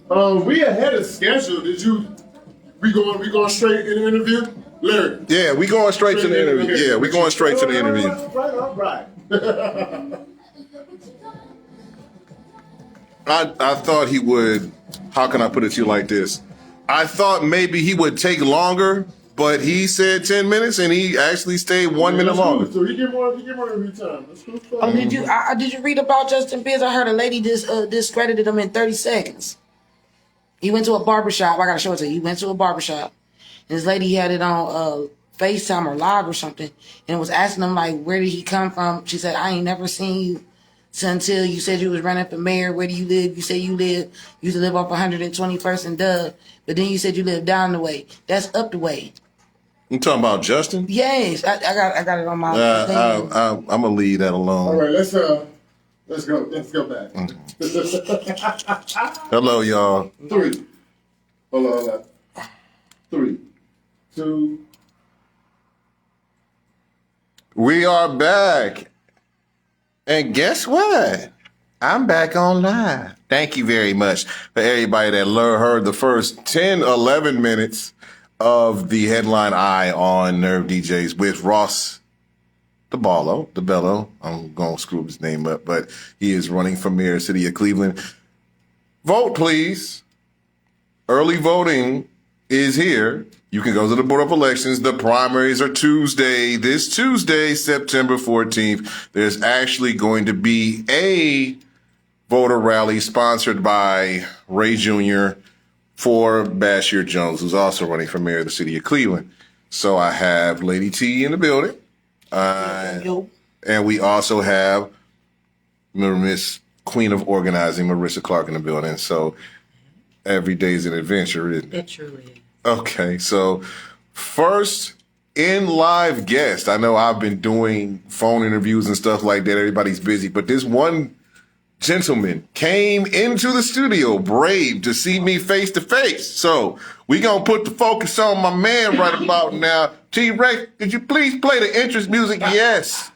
We ahead of schedule. We going straight in the interview? Larry? Yeah, we going straight to the interview. Yeah, we going straight to the interview. All right. I thought he would, how can I put it to you like this? I thought maybe he would take longer, but he said 10 minutes and he actually stayed 1 minute longer. So he get more every time. That's cool. Oh, did you read about Justin Bibbs? I heard a lady discredited him in 30 seconds. He went to a barbershop. I gotta show it to you. He went to a barbershop. And this lady had it on FaceTime or live or something, and was asking him like, where did he come from? She said, I ain't never seen you until you said you was running for mayor. Where do you live? You say you used to live off 121st and Dove, but then you said you live down the way. That's up the way. You talking about Justin? Yes, I got it on my thing. I'm gonna leave that alone. All right, let's go back. Hello, y'all. 3. Hold on. 3, 2. We are back. And guess what? I'm back on live. Thank you very much for everybody that heard the first 10, 11 minutes of the Headline Eye on Nerve DJs with Ross DeBello. I'm going to screw his name up, but he is running for mayor, city of Cleveland. Vote, please. Early voting is here. You can go to the Board of Elections. The primaries are this Tuesday, September 14th. There's actually going to be a voter rally sponsored by Ray Jr. for Bashir Jones, who's also running for mayor of the city of Cleveland. So I have Lady T in the building. And we also have Miss Queen of Organizing, Marissa Clark, in the building. So every day is an adventure, isn't it? It truly is. Okay, so first in live guest. I know I've been doing phone interviews and stuff like that. Everybody's busy, but this one gentleman came into the studio brave to see me face to face. So we gonna put the focus on my man right about now. T-Rex, could you please play the entrance music? Yes.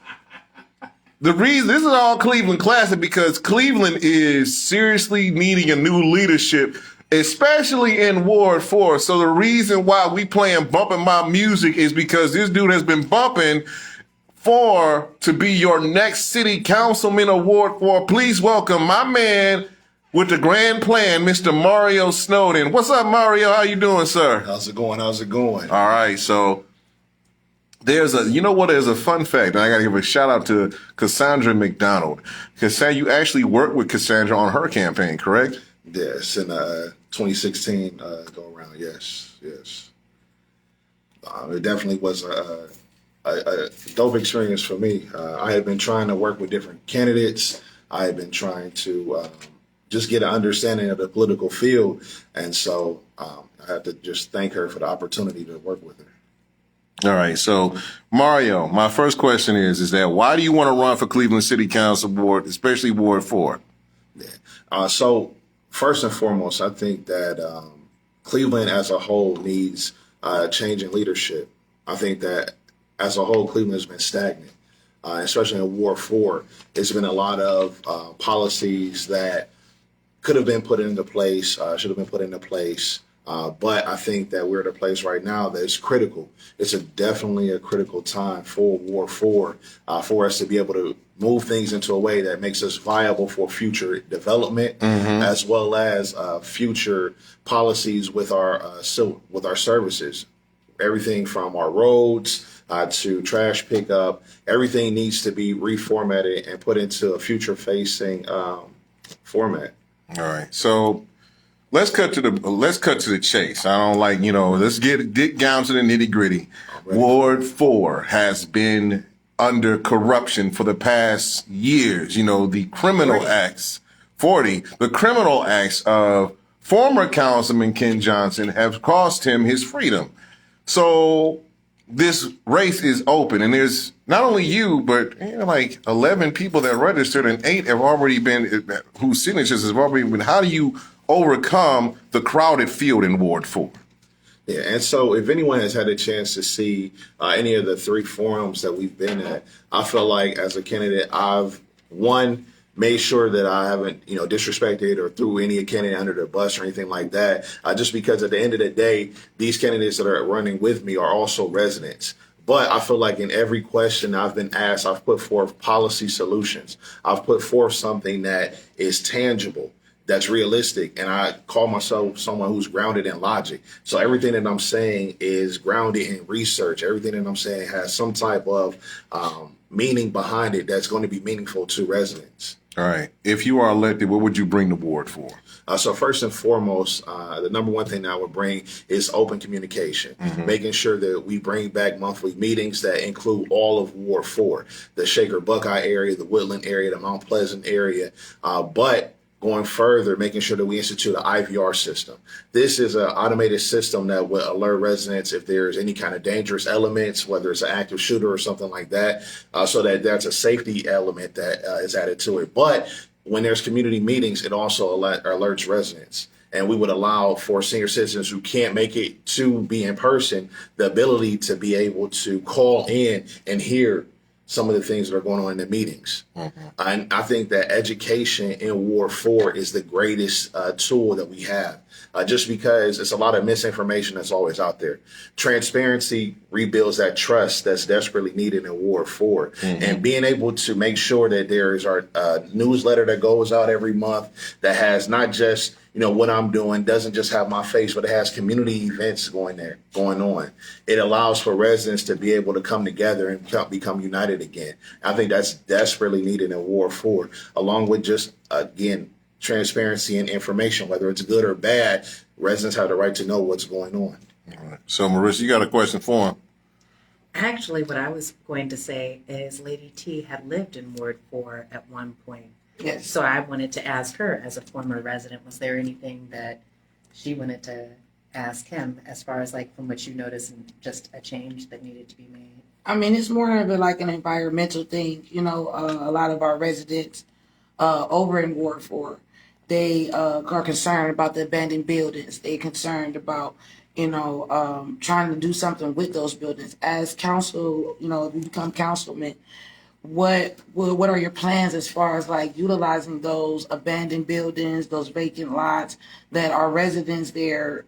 The reason, this is all Cleveland classic because Cleveland is seriously needing a new leadership, especially in Ward 4. So the reason why we playing Bumping My Music is because this dude has been bumping to be your next city councilman of Ward 4. Please welcome my man with the grand plan, Mr. Mario Snowden. What's up, Mario? How you doing, sir? How's it going? All right, so there's a fun fact, and I gotta give a shout out to Cassandra McDonald. Cassandra, you actually worked with Cassandra on her campaign, correct? Yes, in 2016 go around. Yes. It definitely was a dope experience for me. I had been trying to work with different candidates. I had been trying to just get an understanding of the political field, and so I have to just thank her for the opportunity to work with her. All right, so Mario, my first question is that why do you want to run for Cleveland City Council Board, especially Ward 4? Yeah. So first and foremost, I think that Cleveland as a whole needs change in leadership. I think that as a whole, Cleveland has been stagnant, especially in Ward 4. There's been a lot of policies that could have been put into place, should have been put into place. But I think that we're at a place right now that is critical. It's definitely a critical time for Ward 4 for us to be able to move things into a way that makes us viable for future development, as well as future policies with our services. Everything from our roads to trash pickup, everything needs to be reformatted and put into a future-facing format. All right, so let's cut to the chase. I don't like, let's dig down to the nitty gritty. Ward 4 has been under corruption for the past years. The criminal acts, the criminal acts of former Councilman Ken Johnson have cost him his freedom. So this race is open, and there's not only you, but like 11 people that registered, and 8 have already been, whose signatures have already been. How do you overcome the crowded field in Ward 4? Yeah, and so if anyone has had a chance to see any of the 3 forums that we've been at, I feel like as a candidate, I've, one, made sure that I haven't, disrespected or threw any candidate under the bus or anything like that. Just because at the end of the day, these candidates that are running with me are also residents. But I feel like in every question I've been asked, I've put forth policy solutions. I've put forth something that is tangible, that's realistic. And I call myself someone who's grounded in logic. So everything that I'm saying is grounded in research. Everything that I'm saying has some type of meaning behind it that's going to be meaningful to residents. All right. If you are elected, what would you bring the board for? So first and foremost, the number one thing that I would bring is open communication, making sure that we bring back monthly meetings that include all of Ward 4, the Shaker Buckeye area, the Woodland area, the Mount Pleasant area, but going further, making sure that we institute an IVR system. This is an automated system that will alert residents if there's any kind of dangerous elements, whether it's an active shooter or something like that, so that that's a safety element that is added to it. But when there's community meetings, it also alerts residents. And we would allow for senior citizens who can't make it to be in person the ability to be able to call in and hear some of the things that are going on in the meetings. And I think that education in Ward 4 is the greatest tool that we have, just because it's a lot of misinformation that's always out there. Transparency rebuilds that trust that's desperately needed in Ward 4. And being able to make sure that there is our newsletter that goes out every month that has not just what I'm doing, doesn't just have my face, but it has community events going on. It allows for residents to be able to come together and become united again. I think that's desperately needed in Ward 4, along with just, again, transparency and information, whether it's good or bad. Residents have the right to know what's going on. All right. So, Marissa, you got a question for him? Actually, what I was going to say is Lady T had lived in Ward 4 at one point. Yes. So I wanted to ask her, as a former resident, was there anything that she wanted to ask him as far as, like, from what you noticed and just a change that needed to be made? I mean, it's more of like an environmental thing. A lot of our residents over in Ward 4, they are concerned about the abandoned buildings. They're concerned about, trying to do something with those buildings. As council, if you become councilman, what are your plans as far as like utilizing those abandoned buildings, those vacant lots that our residents there,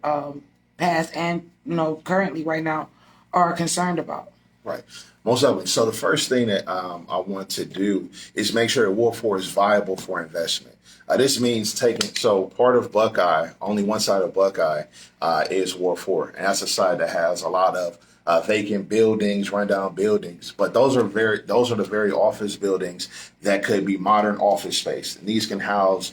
past and currently right now, are concerned about? Right. Most definitely. So the first thing that I want to do is make sure that Ward 4 is viable for investment. This means so part of Buckeye, only one side of Buckeye is Ward 4, and that's a side that has a lot of vacant buildings, rundown buildings. But those are the very office buildings that could be modern office space. And these can house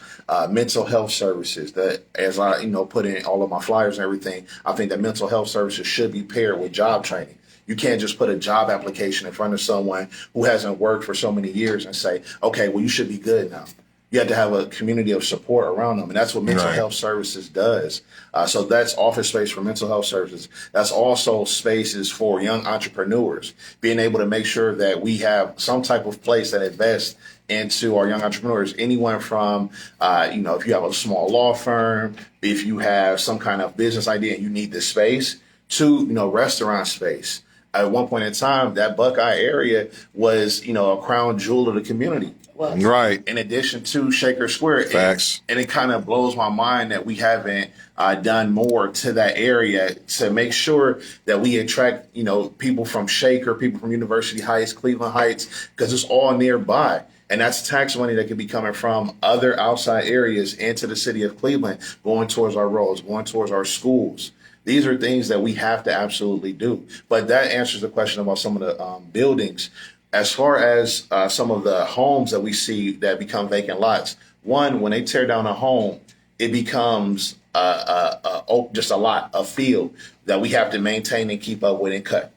mental health services. That, as I put in all of my flyers and everything, I think that mental health services should be paired with job training. You can't just put a job application in front of someone who hasn't worked for so many years and say, okay, well, you should be good now. You have to have a community of support around them. And that's what mental health services does. So that's office space for mental health services. That's also spaces for young entrepreneurs, being able to make sure that we have some type of place that invests into our young entrepreneurs. Anyone from, if you have a small law firm, if you have some kind of business idea and you need this space, to, restaurant space. At one point in time, that Buckeye area was, a crown jewel of the community. Right. In addition to Shaker Square. Facts. And it kind of blows my mind that we haven't done more to that area to make sure that we attract, people from Shaker, people from University Heights, Cleveland Heights, because it's all nearby. And that's tax money that could be coming from other outside areas into the city of Cleveland, going towards our roads, going towards our schools. These are things that we have to absolutely do. But that answers the question about some of the buildings. As far as some of the homes that we see that become vacant lots, one, when they tear down a home, it becomes just a lot, a field that we have to maintain and keep up with and cut.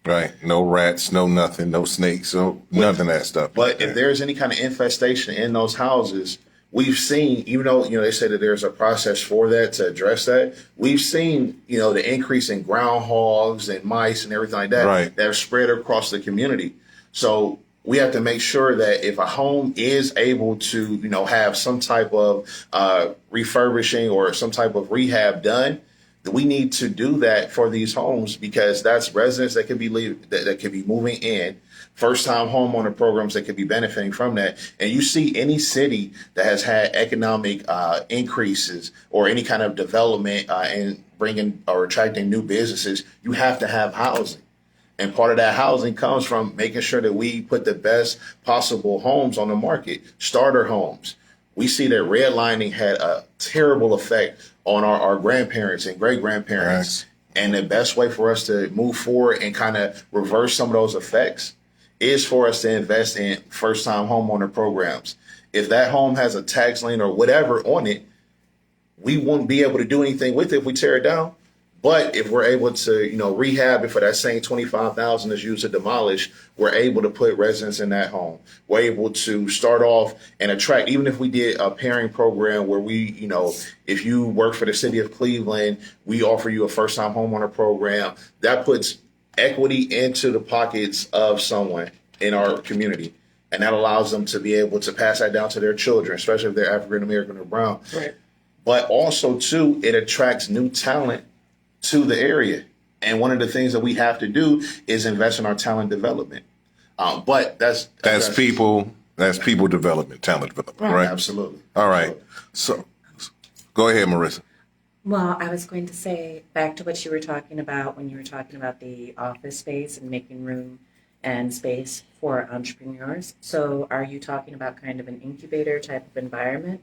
Right. No rats, no nothing, no snakes, none of that stuff. But if there's any kind of infestation in those houses, we've seen, even though, they say that there's a process for that to address that, we've seen, the increase in groundhogs and mice and everything like that that are spread across the community. So we have to make sure that if a home is able to, have some type of refurbishing or some type of rehab done, we need to do that for these homes because that's residents that could be that could be moving in, first time homeowner programs that could be benefiting from that. And you see any city that has had economic increases or any kind of development and bringing or attracting new businesses, you have to have housing. And part of that housing comes from making sure that we put the best possible homes on the market, starter homes. We see that redlining had a terrible effect on our grandparents and great grandparents. Right. And the best way for us to move forward and kind of reverse some of those effects is for us to invest in first time homeowner programs. If that home has a tax lien or whatever on it, we won't be able to do anything with it if we tear it down. But if we're able to, rehab it for that same $25,000 that's used to demolish, we're able to put residents in that home. We're able to start off and attract, even if we did a pairing program where we, if you work for the city of Cleveland, we offer you a first-time homeowner program. That puts equity into the pockets of someone in our community. And that allows them to be able to pass that down to their children, especially if they're African-American or brown. Right. But also, too, it attracts new talent to the area. And one of the things that we have to do is invest in our talent development. But that's people development, talent development, right? Absolutely. All right. So go ahead, Marissa. Well, I was going to say back to what you were talking about when you were talking about the office space and making room and space for entrepreneurs. So are you talking about kind of an incubator type of environment?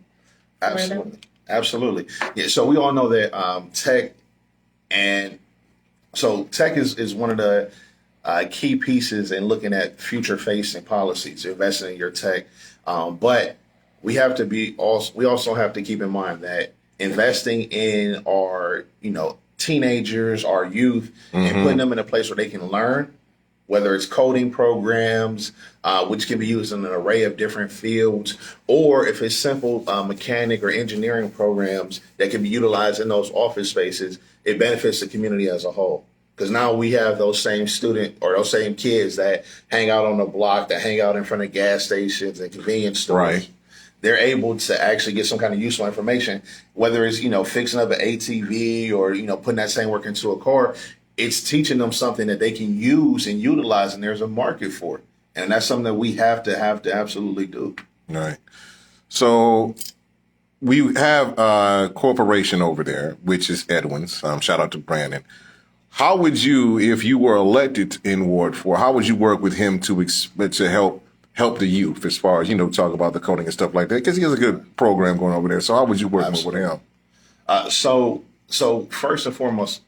Absolutely. Yeah. So we all know that tech is one of the key pieces in looking at future facing policies, investing in your tech. But we also have to keep in mind that investing in our, teenagers, our youth, and putting them in a place where they can learn, whether it's coding programs, which can be used in an array of different fields, or if it's simple mechanic or engineering programs that can be utilized in those office spaces, it benefits the community as a whole. Because now we have those same students or those same kids that hang out on the block, that hang out in front of gas stations and convenience stores. Right. They're able to actually get some kind of useful information, whether it's, fixing up an ATV or, putting that same work into a car. It's teaching them something that they can use and utilize, and there's a market for it. And that's something that we have to absolutely do. All right. So we have a corporation over there, which is Edwin's. Shout out to Brandon. How would you, if you were elected in Ward 4, how would you work with him to help the youth as far as, talk about the coding and stuff like that? Because he has a good program going over there. So how would you work with him? So first and foremost,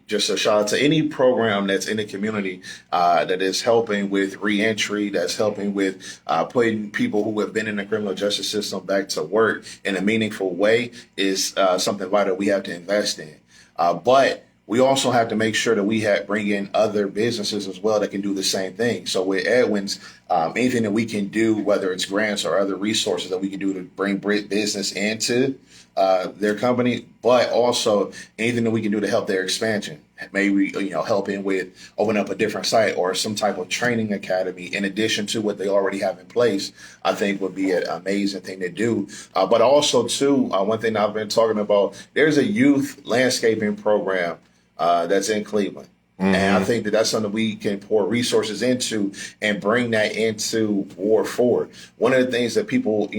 just a shout out to any program that's in the community that is helping with reentry, that's helping with putting people who have been in the criminal justice system back to work in a meaningful way is something vital we have to invest in. But we also have to make sure that we bring in other businesses as well that can do the same thing. So with Edwin's, anything that we can do, whether it's grants or other resources that we can do to bring business into their company, but also anything that we can do to help their expansion. Maybe, helping with opening up a different site or some type of training academy in addition to what they already have in place, I think would be an amazing thing to do. But also, too, one thing I've been talking about, there's a youth landscaping program that's in Cleveland. Mm-hmm. And I think that that's something we can pour resources into and bring that into Ward 4. One of the things that people,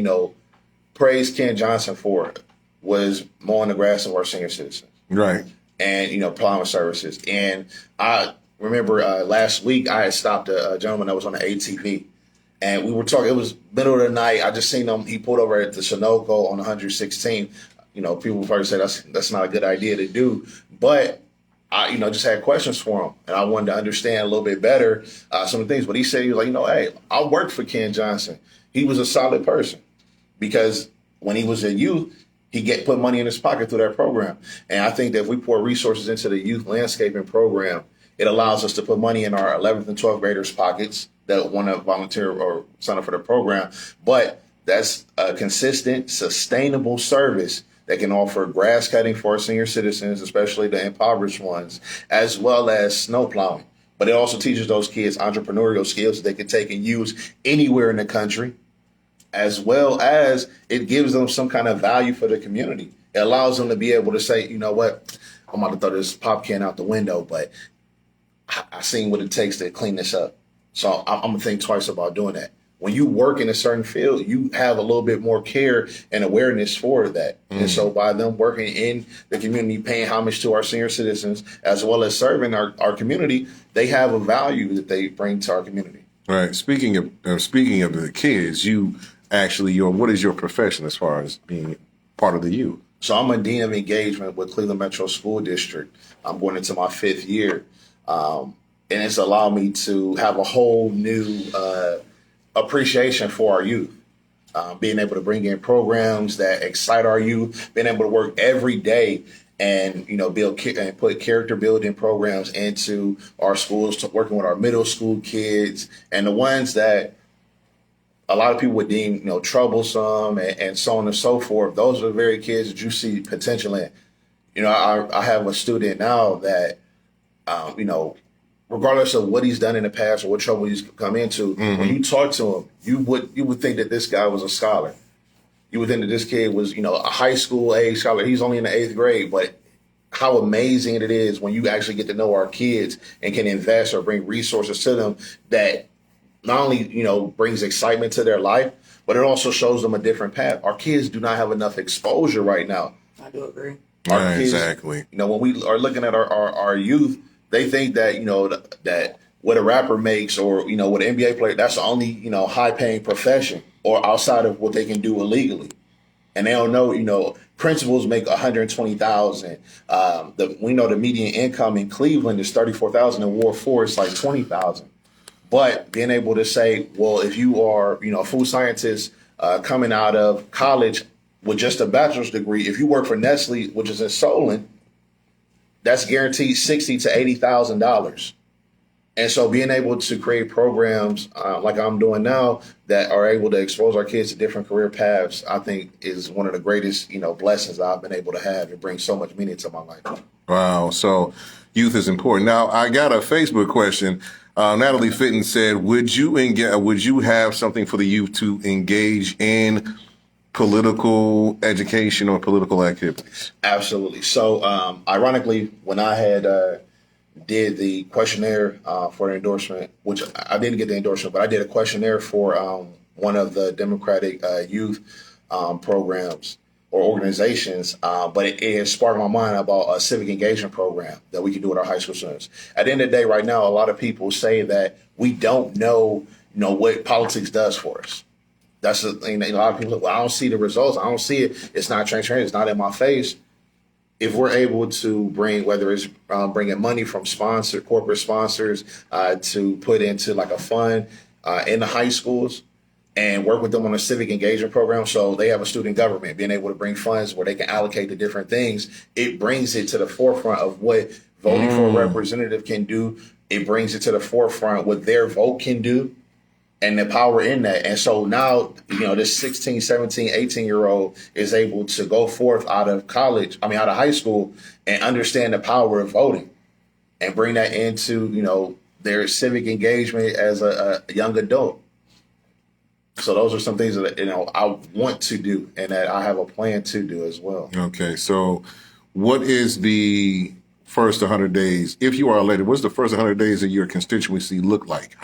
praised Ken Johnson for was mowing the grass of our senior citizens. Right. And, plowing services. And I remember last week I had stopped a gentleman that was on the ATV. And we were talking, it was middle of the night. I just seen him, he pulled over at the Sunoco on 116. People probably say that's not a good idea to do. But I, just had questions for him. And I wanted to understand a little bit better some of the things. But he said, he was like, hey, I worked for Ken Johnson. He was a solid person. Because when he was a youth, he put money in his pocket through that program. And I think that if we pour resources into the youth landscaping program, it allows us to put money in our 11th and 12th graders' pockets that want to volunteer or sign up for the program. But that's a consistent, sustainable service that can offer grass cutting for our senior citizens, especially the impoverished ones, as well as snow plowing. But it also teaches those kids entrepreneurial skills that they can take and use anywhere in the country, as well as it gives them some kind of value for the community. It allows them to be able to say, I'm about to throw this pop can out the window, but I seen what it takes to clean this up. So I'm gonna think twice about doing that. When you work in a certain field, you have a little bit more care and awareness for that. And so by them working in the community, paying homage to our senior citizens, as well as serving our community, they have a value that they bring to our community. Right. Speaking of the kids, what is your profession as far as being part of the youth? So I'm a dean of engagement with Cleveland Metro School District. I'm going into my 5th year. And it's allowed me to have a whole new appreciation for our youth. Being able to bring in programs that excite our youth, being able to work every day and, build and put character building programs into our schools, working with our middle school kids and the ones that a lot of people would deem, troublesome and so on and so forth. Those are the very kids that you see potential in. I have a student now that, regardless of what he's done in the past or what trouble he's come into, when you talk to him, you would think that this guy was a scholar. You would think that this kid was, a high school age scholar. He's only in the 8th grade, but how amazing it is when you actually get to know our kids and can invest or bring resources to them that not only, brings excitement to their life, but it also shows them a different path. Our kids do not have enough exposure right now. I do agree. Right, exactly. When we are looking at our youth, they think that, that what a rapper makes or, what an NBA player, that's the only, high paying profession or outside of what they can do illegally. And they don't know, principals make $120,000. We know the median income in Cleveland is $34,000. In Ward 4, it's like $20,000. But being able to say, well, if you are, a food scientist coming out of college with just a bachelor's degree, if you work for Nestle, which is in Solon, that's guaranteed $60,000 to $80,000. And so being able to create programs like I'm doing now that are able to expose our kids to different career paths, I think is one of the greatest, blessings I've been able to have. It brings so much meaning to my life. Wow. So youth is important. Now, I got a Facebook question. Natalie Fitton said, would you have something for the youth to engage in political education or political activities? Absolutely. So, ironically, when I had did the questionnaire for the endorsement, which I didn't get the endorsement, but I did a questionnaire for one of the Democratic youth programs or organizations, but it has sparked my mind about a civic engagement program that we can do with our high school students. At the end of the day, right now, a lot of people say that we don't know, what politics does for us. That's the thing. A lot of people, well, I don't see the results. I don't see it. It's not transparent. It's not in my face. If we're able to bring, whether it's bringing money from corporate sponsors to put into like a fund in the high schools and work with them on a civic engagement program, so they have a student government, being able to bring funds where they can allocate to different things, it brings it to the forefront of what voting for a representative can do. It brings it to the forefront what their vote can do and the power in that. And so now, this 16, 17, 18-year-old is able to go forth out of high school and understand the power of voting and bring that into, their civic engagement as a young adult. So those are some things that, I want to do and that I have a plan to do as well. Okay. So what is the first 100 days, if you are elected, what's the first 100 days of your constituency look like?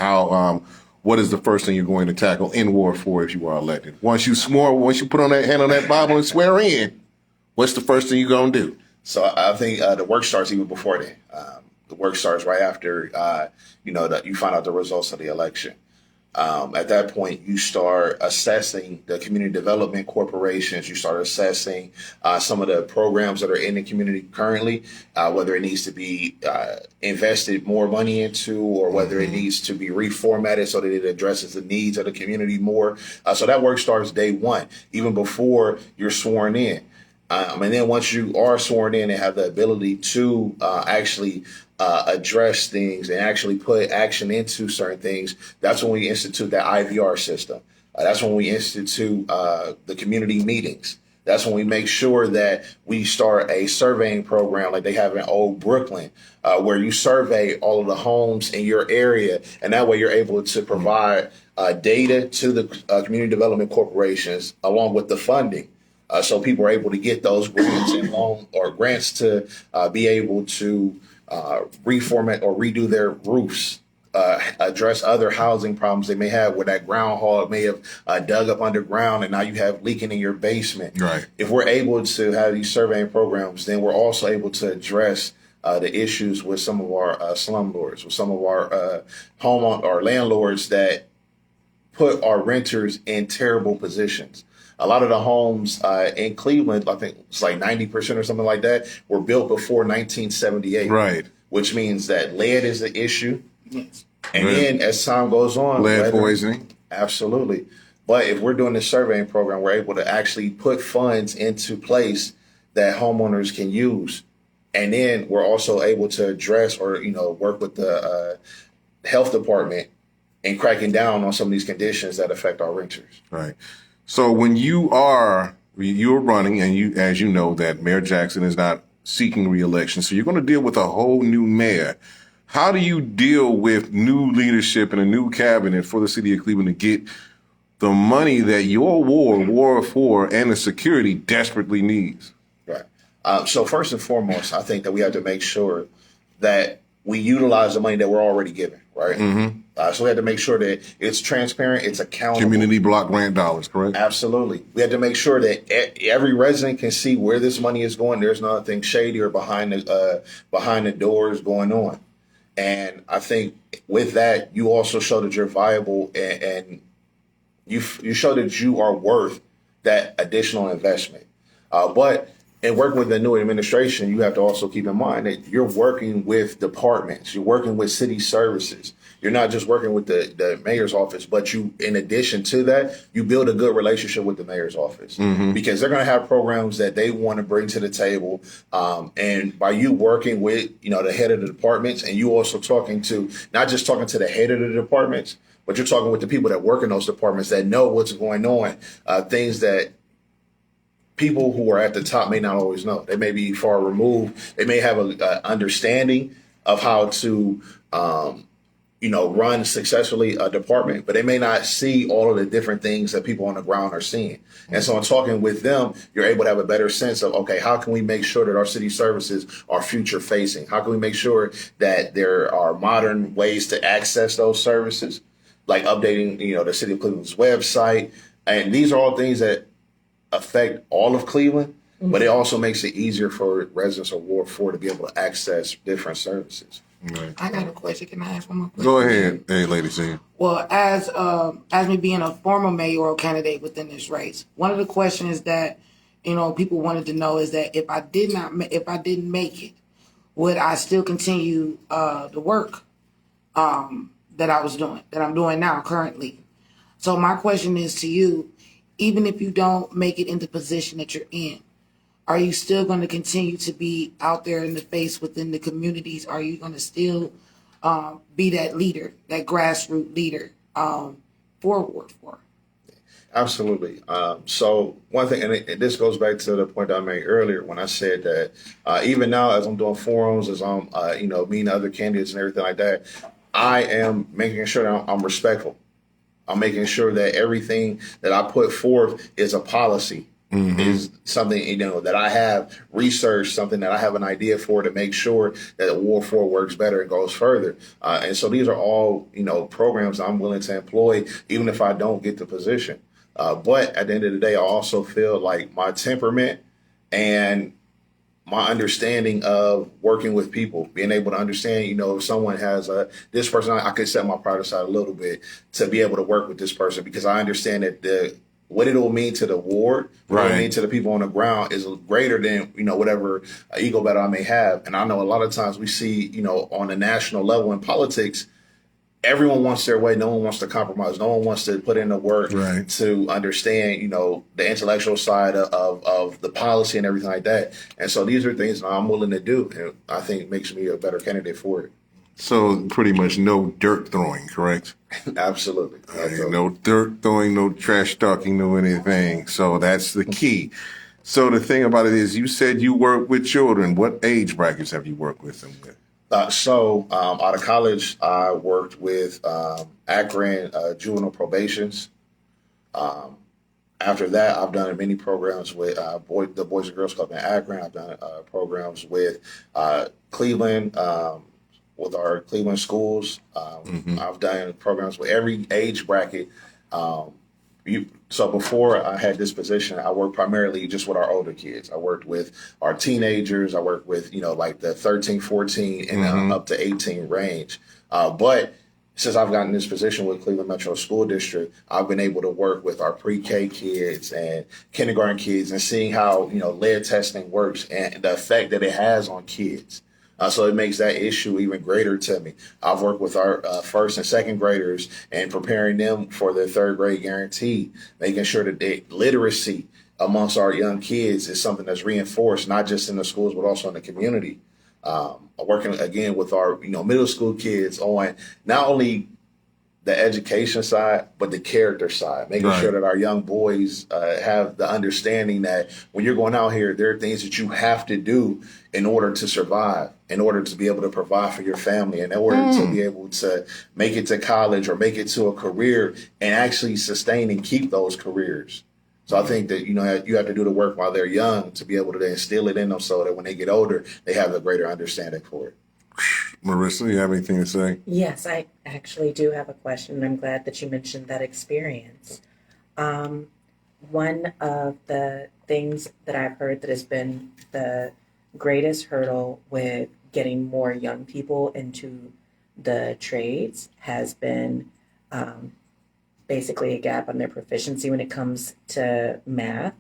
What is the first thing you're going to tackle in Ward 4 if you are elected? Once you put on that hand on that Bible and swear in, what's the first thing you're going to do? So I think the work starts even before then. The work starts right after, that you find out the results of the election. At that point, you start assessing the community development corporations. You start assessing some of the programs that are in the community currently, whether it needs to be invested more money into or whether it needs to be reformatted so that it addresses the needs of the community more. So that work starts day one, even before you're sworn in. And then once you are sworn in and have the ability to actually address things and actually put action into certain things, that's when we institute that IVR system. That's when we institute the community meetings. That's when we make sure that we start a surveying program like they have in Old Brooklyn, where you survey all of the homes in your area. And that way you're able to provide data to the community development corporations along with the funding. So people are able to get those grants and loan or grants to be able to reformat or redo their roofs, address other housing problems they may have where that ground hog may have dug up underground and now you have leaking in your basement. Right. If we're able to have these surveying programs, then we're also able to address the issues with some of our slumlords, with some of our or landlords that put our renters in terrible positions. A lot of the homes in Cleveland, I think it's like 90% or something like that, were built before 1978. Right. Which means that lead is the issue. Yes. And then as time goes on, Lead poisoning. Absolutely. But if we're doing this surveying program, we're able to actually put funds into place that homeowners can use. And then we're also able to address or, work with the health department and cracking down on some of these conditions that affect our renters. Right. So when you're running, and as you know, that Mayor Jackson is not seeking re-election, so you're going to deal with a whole new mayor. How do you deal with new leadership and a new cabinet for the city of Cleveland to get the money that your War 4, and the security desperately needs? Right. So first and foremost, I think that we have to make sure that we utilize the money that we're already given, right? Mm-hmm. So we have to make sure that it's transparent, it's accountable. Community block grant dollars, correct? Absolutely. We have to make sure that every resident can see where this money is going. There's nothing shady or behind the doors going on. And I think with that, you also show that you're viable and you show that you are worth that additional investment. But in working with the new administration, you have to also keep in mind that you're working with departments. You're working with city services. You're not just working with the mayor's office, but you, in addition to that, you build a good relationship with the mayor's office because they're going to have programs that they want to bring to the table. And by you working with, the head of the departments, and you also not just talking to the head of the departments, but you're talking with the people that work in those departments that know what's going on, things that people who are at the top may not always know. They may be far removed. They may have an understanding of how to, run successfully a department, but they may not see all of the different things that people on the ground are seeing. And so in talking with them, you're able to have a better sense of, okay, how can we make sure that our city services are future facing? How can we make sure that there are modern ways to access those services, like updating, the City of Cleveland's website? And these are all things that affect all of Cleveland, but it also makes it easier for residents of Ward 4 to be able to access different services. Right. I got a question. Can I ask one more question? Go ahead. Hey, Lady C. Well, as me being a former mayoral candidate within this race, one of the questions that people wanted to know is that if I didn't make it, would I still continue the work that I'm doing now currently? So my question is to you: even if you don't make it in the position that you're in, are you still going to continue to be out there in the face within the communities? Are you going to still be that leader, that grassroots leader for Ward 4? Absolutely. So one thing, and this goes back to the point I made earlier when I said that even now as I'm doing forums, as I'm meeting other candidates and everything like that, I am making sure that I'm respectful. I'm making sure that everything that I put forth is a policy, is something, that I have researched, something that I have an idea for to make sure that Ward 4 works better and goes further. And so these are all, programs I'm willing to employ, even if I don't get the position. But at the end of the day, I also feel like my temperament and my understanding of working with people, being able to understand, if someone has this person, I could set my pride aside a little bit to be able to work with this person because I understand that what it will mean to the ward, what it will mean to the people on the ground is greater than, whatever ego battle I may have. And I know a lot of times we see, on a national level in politics, everyone wants their way. No one wants to compromise. No one wants to put in the work to understand, the intellectual side of the policy and everything like that. And so these are things that I'm willing to do, and I think it makes me a better candidate for it. So pretty much no dirt throwing, correct? Absolutely. No dirt throwing, no trash talking, no anything. So that's the key. So the thing about it is, you said you work with children. What age brackets have you worked with them with? Out of college, I worked with Akron juvenile probations. After that, I've done many programs with the Boys and Girls Club in Akron. I've done programs with Cleveland, with our Cleveland schools. I've done programs with every age bracket. Um, so before I had this position, I worked primarily just with our older kids. I worked with our teenagers. I worked with, like the 13, 14, and up to 18 range. But since I've gotten this position with Cleveland Metro School District, I've been able to work with our pre-K kids and kindergarten kids and seeing how, lead testing works and the effect that it has on kids. So it makes that issue even greater to me. I've worked with our first and second graders and preparing them for their third grade guarantee, making sure that the literacy amongst our young kids is something that's reinforced, not just in the schools, but also in the community. Working again with our middle school kids on not only the education side, but the character side, making sure that our young boys have the understanding that when you're going out here, there are things that you have to do in order to survive, in order to be able to provide for your family, in order to be able to make it to college or make it to a career and actually sustain and keep those careers. So I think that, you have to do the work while they're young to be able to instill it in them so that when they get older, they have a greater understanding for it. Marissa, you have anything to say? Yes, I actually do have a question, and I'm glad that you mentioned that experience. One of the things that I've heard that has been the greatest hurdle with getting more young people into the trades has been basically a gap on their proficiency when it comes to math.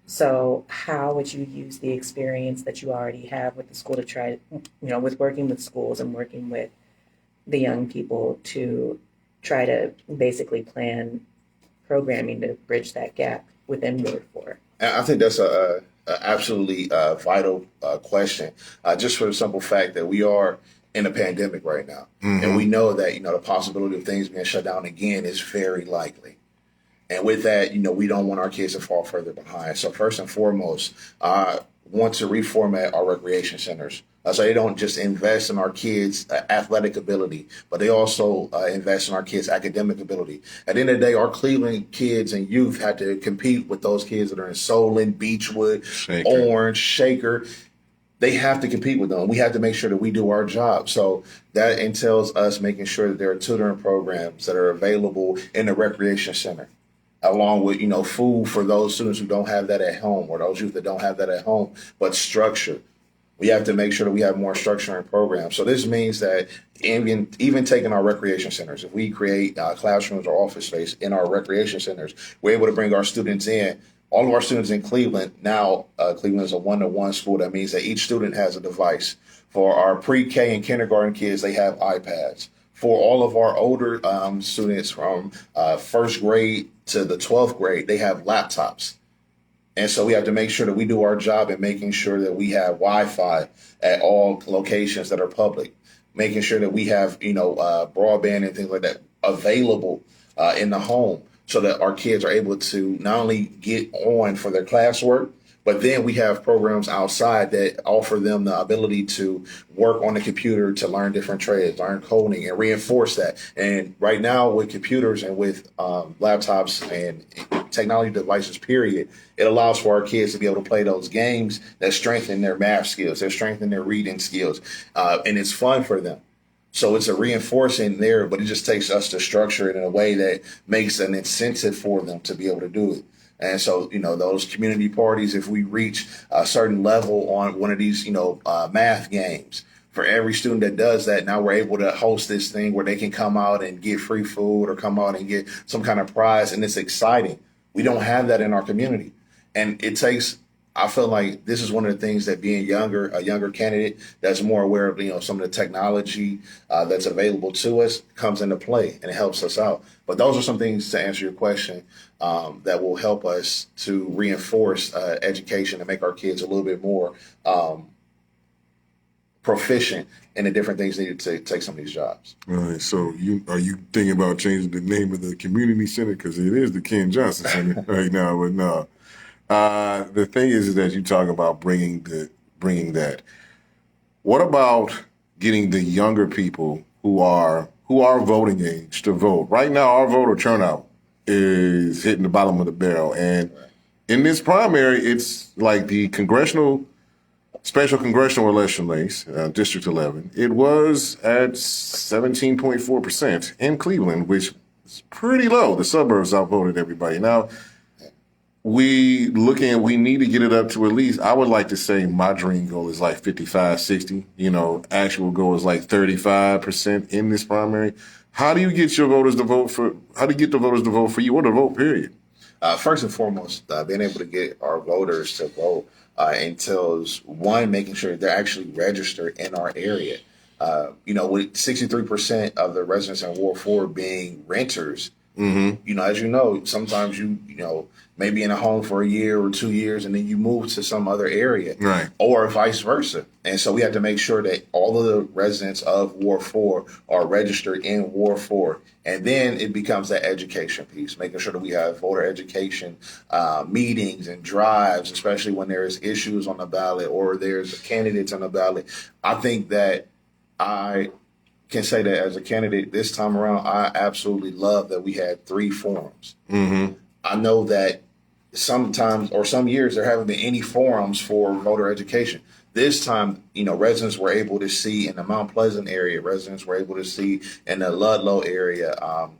So how would you use the experience that you already have with the school to try, with working with schools and working with the young people to try to basically plan programming to bridge that gap within Word 4? And I think that's a absolutely vital question, just for the simple fact that we are in a pandemic right now. And we know that, the possibility of things being shut down again is very likely. And with that, we don't want our kids to fall further behind. So first and foremost, I want to reformat our recreation centers. So they don't just invest in our kids' athletic ability, but they also invest in our kids' academic ability. At the end of the day, our Cleveland kids and youth had to compete with those kids that are in Solon, Beechwood, Orange, Shaker. They have to compete with them. We have to make sure that we do our job. So that entails us making sure that there are tutoring programs that are available in the recreation center, along with, food for those students who don't have that at home or those youth that don't have that at home, but structure. We have to make sure that we have more structure and programs. So this means that even taking our recreation centers, if we create classrooms or office space in our recreation centers, we're able to bring our students in. All of our students in Cleveland, now Cleveland is a one-to-one school. That means that each student has a device. For our pre-K and kindergarten kids, they have iPads. For all of our older students from first grade to the 12th grade, they have laptops. And so we have to make sure that we do our job in making sure that we have Wi-Fi at all locations that are public, making sure that we have, broadband and things like that available in the home so that our kids are able to not only get on for their classwork, but then we have programs outside that offer them the ability to work on the computer, to learn different trades, learn coding, and reinforce that. And right now with computers and with laptops and technology devices, period, it allows for our kids to be able to play those games that strengthen their math skills, that strengthen their reading skills, and it's fun for them. So it's a reinforcing there, but it just takes us to structure it in a way that makes an incentive for them to be able to do it. And so, those community parties, if we reach a certain level on one of these, math games, for every student that does that, now we're able to host this thing where they can come out and get free food or come out and get some kind of prize. And it's exciting. We don't have that in our community. And it takes, I feel like this is one of the things that being a younger candidate that's more aware of, some of the technology that's available to us comes into play and it helps us out. But those are some things to answer your question that will help us to reinforce education and make our kids a little bit more proficient in the different things needed to take some of these jobs. All right. So are you thinking about changing the name of the community center? Because it is the Ken Johnson Center right now, but no. The thing is that you talk about bringing that. What about getting the younger people who are voting age to vote? Right now, our voter turnout is hitting the bottom of the barrel. And in this primary, it's like the special congressional election race, District 11. It was at 17.4% in Cleveland, which is pretty low. The suburbs outvoted everybody. Now, we need to get it up to at least, I would like to say my dream goal is like 55, 60. Actual goal is like 35% in this primary. How do you get your voters to vote for, how do you get the voters to vote for you or to vote, period? First and foremost, being able to get our voters to vote entails, one, making sure they're actually registered in our area. With 63% of the residents in Ward 4 being renters, as you know, sometimes you may be in a home for a year or 2 years and then you move to some other area, right? Or vice versa. And so we have to make sure that all of the residents of Ward 4 are registered in Ward 4. And then it becomes that education piece, making sure that we have voter education meetings and drives, especially when there's issues on the ballot or there's candidates on the ballot. I think that I can say that as a candidate this time around, I absolutely love that we had 3 forums. I know that sometimes or some years there haven't been any forums for voter education. This time, residents were able to see in the Mount Pleasant area, residents were able to see in the Ludlow area,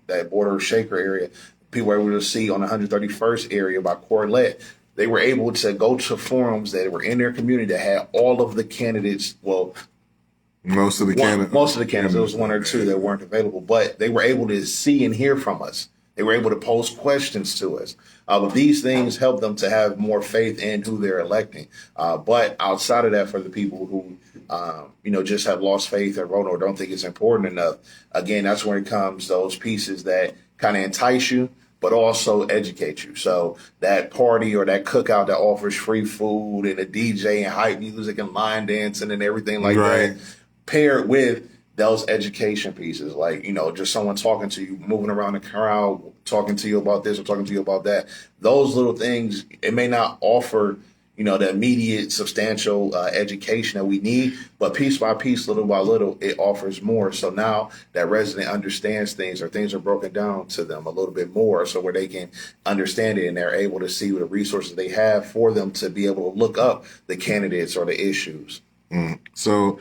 that border Shaker area, people were able to see on the 131st area by Corlett. They were able to go to forums that were in their community that had all of the candidates, most of the candidates. There was 1 or 2 that weren't available, but they were able to see and hear from us. They were able to pose questions to us. But these things help them to have more faith in who they're electing. But outside of that, for the people who, just have lost faith or vote or don't think it's important enough, again, that's when it comes those pieces that kind of entice you, but also educate you. So that party or that cookout that offers free food and a DJ and hype music and line dancing and everything like that, paired with those education pieces, like, just someone talking to you, moving around the crowd, talking to you about this or talking to you about that. Those little things, it may not offer, the immediate substantial education that we need, but piece by piece, little by little, it offers more. So now that resident understands things or things are broken down to them a little bit more, so where they can understand it and they're able to see the resources they have for them to be able to look up the candidates or the issues. So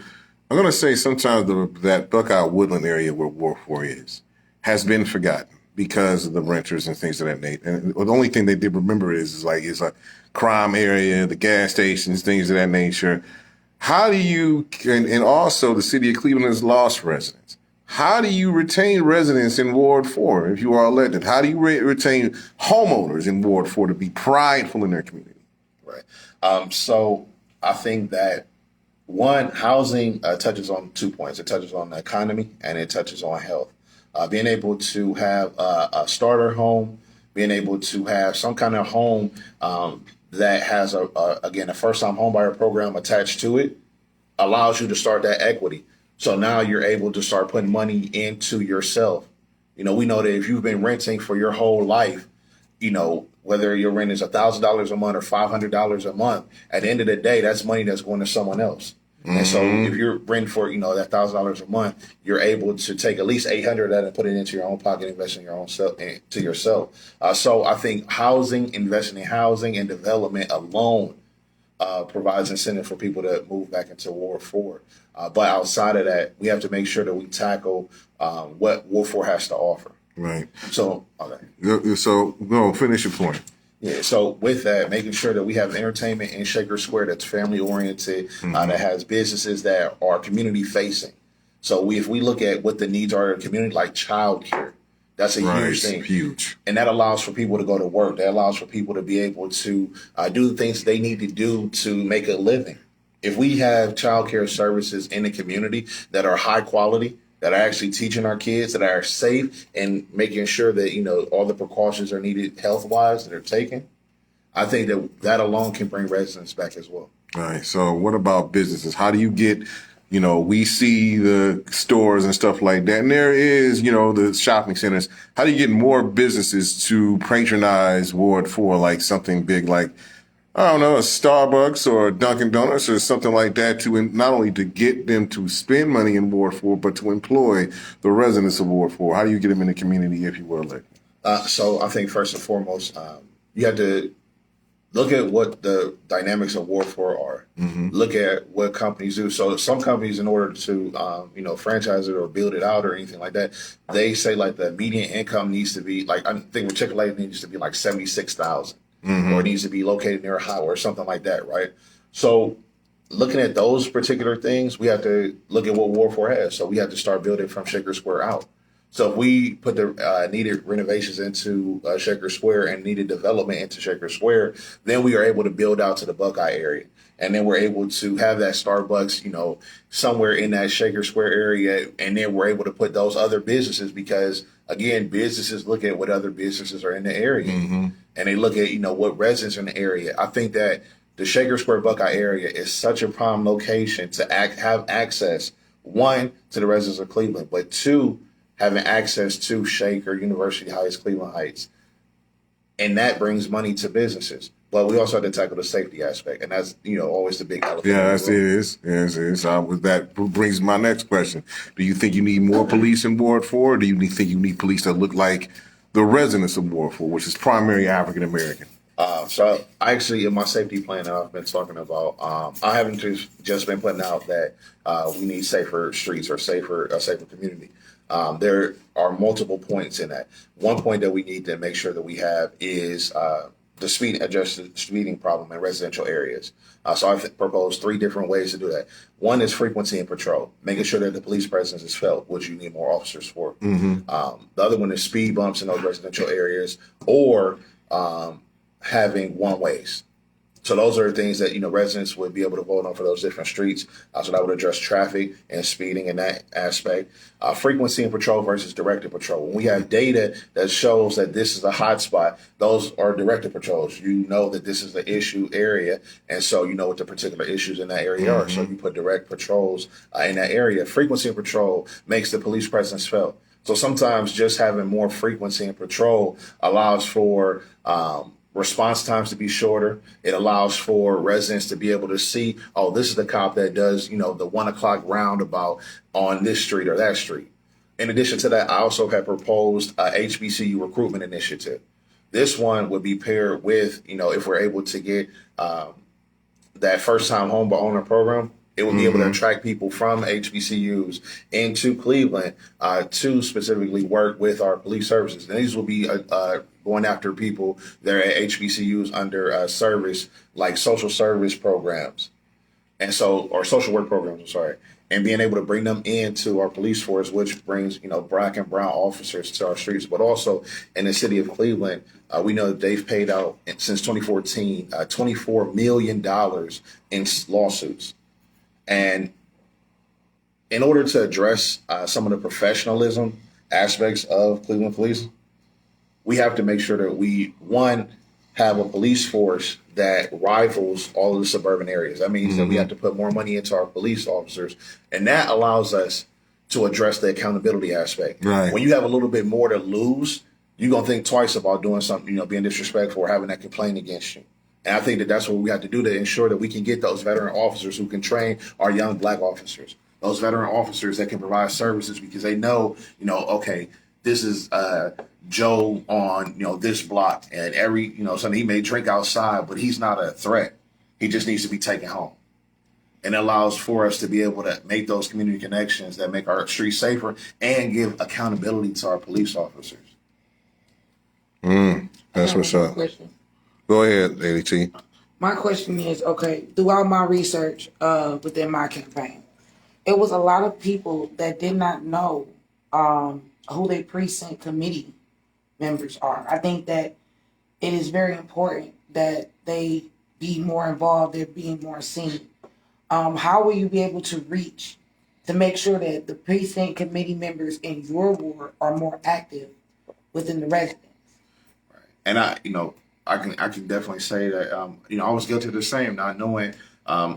I'm going to say sometimes that Buckeye Woodland area where Ward 4 has been forgotten because of the renters and things of that nature. And the only thing they did remember is a crime area, the gas stations, things of that nature. How do you, and also the city of Cleveland has lost residents. How do you retain residents in Ward 4 if you are elected? How do you retain homeowners in Ward 4 to be prideful in their community? Right. So I think that, one, housing touches on 2 points. It touches on the economy and it touches on health. Being able to have a starter home, being able to have some kind of home that has, a first-time homebuyer program attached to it, allows you to start that equity. So now you're able to start putting money into yourself. We know that if you've been renting for your whole life, whether your rent is $1,000 a month or $500 a month, at the end of the day, that's money that's going to someone else. And so if you're renting for, that $1,000 a month, you're able to take at least $800 of that and put it into your own pocket, invest in your own self, to yourself. So I think housing, investing in housing and development alone provides incentive for people to move back into Ward 4. But outside of that, we have to make sure that we tackle what Ward 4 has to offer. Right. So, okay. So, go finish your point. Yeah, so with that, making sure that we have entertainment in Shaker Square that's family oriented, that has businesses that are community facing. So if we look at what the needs are in the community, like childcare, that's a huge thing. Huge. And that allows for people to go to work. That allows for people to be able to do the things they need to do to make a living. If we have childcare services in the community that are high quality, that are actually teaching our kids, that are safe and making sure that, all the precautions are needed health-wise that are taken, I think that alone can bring residents back as well. All right. So what about businesses? How do you get, we see the stores and stuff like that, and there is, the shopping centers. How do you get more businesses to patronize Ward 4, like something big like, I don't know, a Starbucks or a Dunkin' Donuts or something like that, to not only to get them to spend money in Ward 4, but to employ the residents of Ward 4? How do you get them in the community if you were elected? So I think first and foremost, you have to look at what the dynamics of War 4 are. Look at what companies do. So some companies, in order to franchise it or build it out or anything like that, they say like the median income needs to be like, I think with Chick-fil-A needs to be like 76,000, or it needs to be located near a highway or something like that, right? So looking at those particular things, we have to look at what War 4 has. So we have to start building from Shaker Square out. So if we put the needed renovations into Shaker Square and needed development into Shaker Square, then we are able to build out to the Buckeye area. And then we're able to have that Starbucks, somewhere in that Shaker Square area. And then we're able to put those other businesses because, again, businesses look at what other businesses are in the area. And they look at, what residents are in the area. I think that the Shaker Square Buckeye area is such a prime location to have access, one, to the residents of Cleveland, but two, having access to Shaker, University Heights, Cleveland Heights. And that brings money to businesses. But we also have to tackle the safety aspect. And that's, always the big elephant. Yeah, it is. Yes, it is. That brings my next question. Do you think you need more police in Ward 4? Or do you think you need police that look like the residents of Ward 4, which is primarily African American? So actually, in my safety plan that I've been talking about, I haven't just been putting out that we need safer streets or a safer community. There are multiple points in that. One point that we need to make sure that we have is the adjusted speeding problem in residential areas. So I've proposed 3 different ways to do that. One is frequency and patrol, making sure that the police presence is felt, which you need more officers for. The other one is speed bumps in those residential areas, or having one-ways. So those are things that, residents would be able to vote on for those different streets. So that would address traffic and speeding in that aspect. Frequency and patrol versus directed patrol. When we have data that shows that this is a hot spot, those are directed patrols. You know that this is the issue area, and so you know what the particular issues in that area are. So you put direct patrols in that area. Frequency and patrol makes the police presence felt. So sometimes just having more frequency and patrol allows for response times to be shorter. It allows for residents to be able to see, oh, this is the cop that does, the 1 o'clock roundabout on this street or that street. In addition to that, I also have proposed a HBCU recruitment initiative. This one would be paired with, if we're able to get that first-time home owner program, it will be able to attract people from HBCUs into Cleveland to specifically work with our police services. And these will be going after people that are at HBCUs under service, like social service programs, or social work programs, I'm sorry, and being able to bring them into our police force, which brings, black and brown officers to our streets. But also in the city of Cleveland, we know that they've paid out since 2014, $24 million in lawsuits. And in order to address some of the professionalism aspects of Cleveland police, we have to make sure that we, one, have a police force that rivals all of the suburban areas. That means that we have to put more money into our police officers. And that allows us to address the accountability aspect. Right. When you have a little bit more to lose, you're going to think twice about doing something, being disrespectful or having that complaint against you. And I think that that's what we have to do to ensure that we can get those veteran officers who can train our young black officers, those veteran officers that can provide services because they know, okay, this is Joe on, this block, and every, something he may drink outside, but he's not a threat. He just needs to be taken home. And it allows for us to be able to make those community connections that make our streets safer and give accountability to our police officers. That's what's up. Go ahead, Lady T. My question is, okay, throughout my research within my campaign, it was a lot of people that did not know who their precinct committee members are. I think that it is very important that they be more involved, they're being more seen. How will you be able to reach to make sure that the precinct committee members in your ward are more active within the residents? Right. And I can definitely say that, I was guilty of the same, not knowing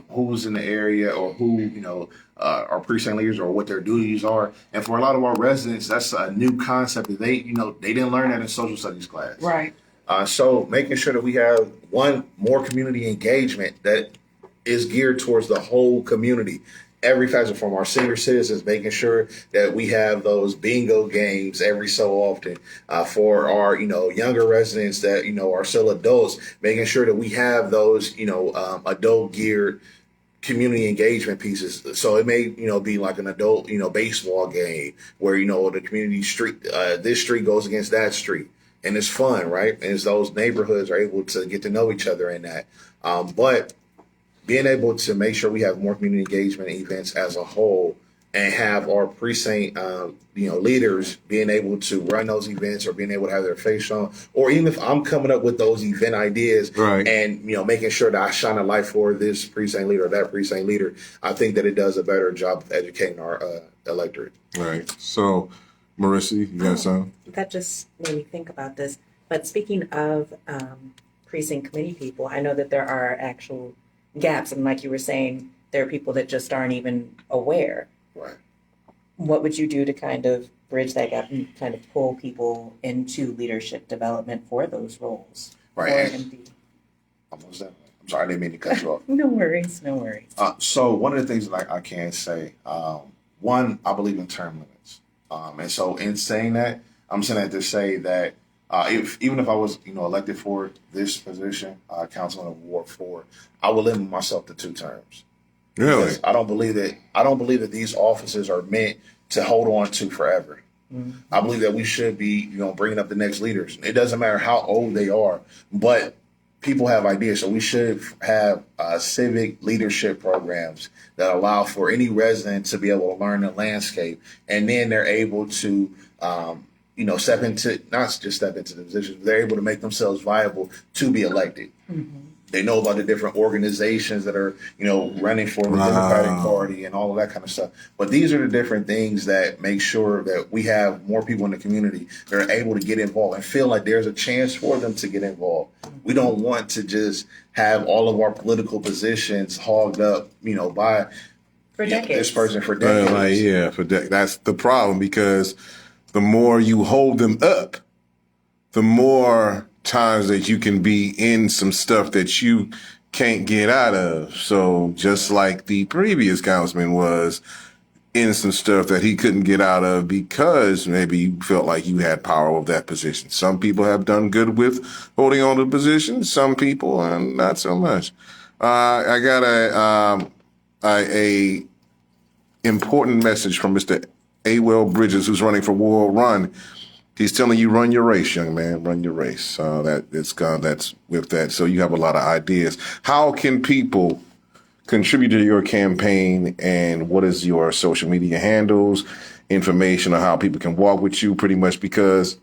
who's in the area or who, our precinct leaders or what their duties are. And for a lot of our residents, that's a new concept that they didn't learn that in social studies class. Right. So making sure that we have, one, more community engagement that is geared towards the whole community. every facet, from our senior citizens, making sure that we have those bingo games every so often, for our, younger residents that, are still adults, making sure that we have those, adult geared community engagement pieces. So it may, be like an adult, baseball game where, the community street, this street goes against that street. And it's fun, right? And it's those neighborhoods are able to get to know each other in that. But being able to make sure we have more community engagement events as a whole, and have our precinct, leaders being able to run those events, or being able to have their face shown, or even if I'm coming up with those event ideas, Right. and making sure that I shine a light for this precinct leader or that precinct leader, I think that it does a better job of educating our electorate. Right. So, Marissa, you got something? That just made me think about this. But speaking of precinct committee people, I know that there are actual gaps, and like you were saying, there are people that just aren't even aware. Right. What would you do to kind of bridge that gap and kind of pull people into leadership development for those roles? Right. Or MD? Almost done. I'm sorry, I didn't mean to cut you off. No worries, no worries. So one of the things that I can say, one, I believe in term limits. And so in saying that, I'm saying that to say that even if I was, elected for this position, councilman of Ward 4, I would limit myself to 2 terms. Really? Because I don't believe that these offices are meant to hold on to forever. Mm-hmm. I believe that we should be, bringing up the next leaders. It doesn't matter how old they are, but people have ideas. So we should have civic leadership programs that allow for any resident to be able to learn the landscape, and then they're able to, not just step into the position, but they're able to make themselves viable to be elected. Mm-hmm. They know about the different organizations that are, running for the Democratic Party and all of that kind of stuff. But these are the different things that make sure that we have more people in the community that are able to get involved and feel like there's a chance for them to get involved. We don't want to just have all of our political positions hogged up, by for decades. This person for decades. That's the problem, because the more you hold them up, the more times that you can be in some stuff that you can't get out of. So just like the previous councilman was in some stuff that he couldn't get out of because maybe you felt like you had power over that position. Some people have done good with holding on to the position. Some people, not so much. I got a important message from Mr. Awell Bridges, who's running for Ward 1. He's telling you, run your race, young man, run your race. That's with that. So you have a lot of ideas. How can people contribute to your campaign, and what is your social media handles, information on how people can walk with you, pretty much because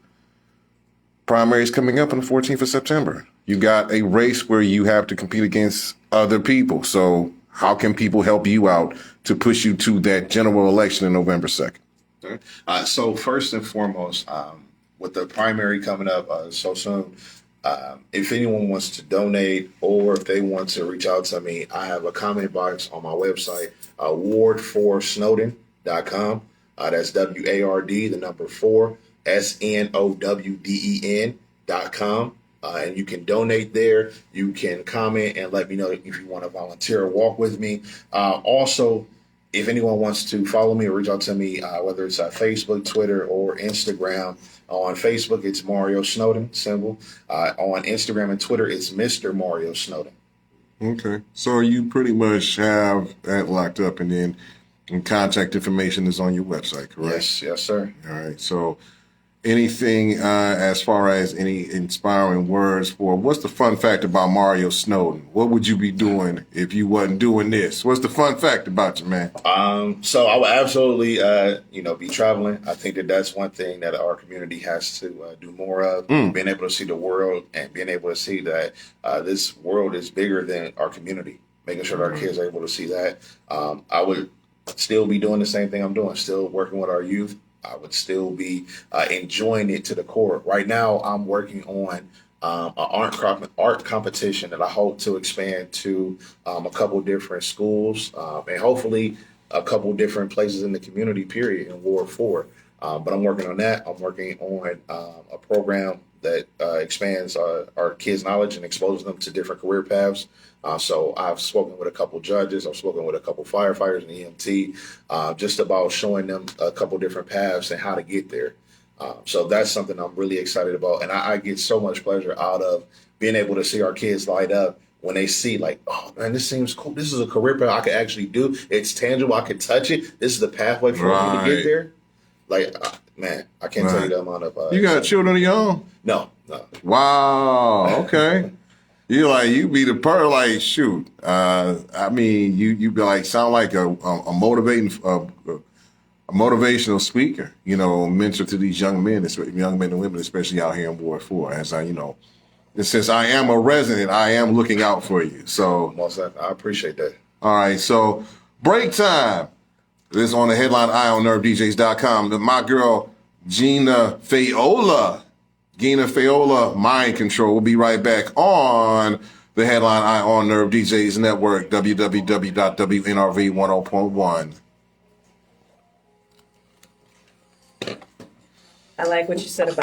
primary is coming up on the 14th of September. You got a race where you have to compete against other people. So how can people help you out to push you to that general election in November 2nd? So first and foremost, with the primary coming up so soon, if anyone wants to donate or if they want to reach out to me, I have a comment box on my website, ward4snowden.com. That's WARD, the number 4, SNOWDEN.com. And you can donate there. You can comment and let me know if you want to volunteer or walk with me. Also, if anyone wants to follow me or reach out to me, whether it's Facebook, Twitter, or Instagram. On Facebook, it's Mario Snowden, symbol. On Instagram and Twitter, it's Mr. Mario Snowden. Okay. So you pretty much have that locked up, and then contact information is on your website, correct? Yes, sir. All right. So anything as far as any inspiring words for what's the fun fact about Mario Snowden? What would you be doing if you wasn't doing this? What's the fun fact about you, man? So I would absolutely, be traveling. I think that that's one thing that our community has to do more of, being able to see the world and being able to see that this world is bigger than our community, making sure that our kids are able to see that. I would still be doing the same thing I'm doing, still working with our youth. I would still be enjoying it to the core. Right now, I'm working on an art competition that I hope to expand to a couple different schools and hopefully a couple different places in the community, period, in Ward 4. But I'm working on that. I'm working on a program that expands our kids' knowledge and exposes them to different career paths. So I've spoken with a couple judges, I've spoken with a couple firefighters and EMT, just about showing them a couple different paths and how to get there. So that's something I'm really excited about. And I get so much pleasure out of being able to see our kids light up when they see like, oh man, this seems cool. This is a career path I could actually do. It's tangible. I can touch it. This is the pathway for me to get there. Like, man, I can't tell you the amount of. You got children of your own? No. Wow. Okay. You be the like, shoot. I mean, you be like, sound like a motivational speaker, mentor to these young men and women, especially out here in Ward 4. As since I am a resident, I am looking out for you. So, I appreciate that. All right. So, break time. This is on the Headline Eye on NerveDJs.com. My girl, Gina Fayola, Mind Control. We'll be right back on the Headline Eye on Nerve DJs Network, www.WNRV 10.1. I like what you said about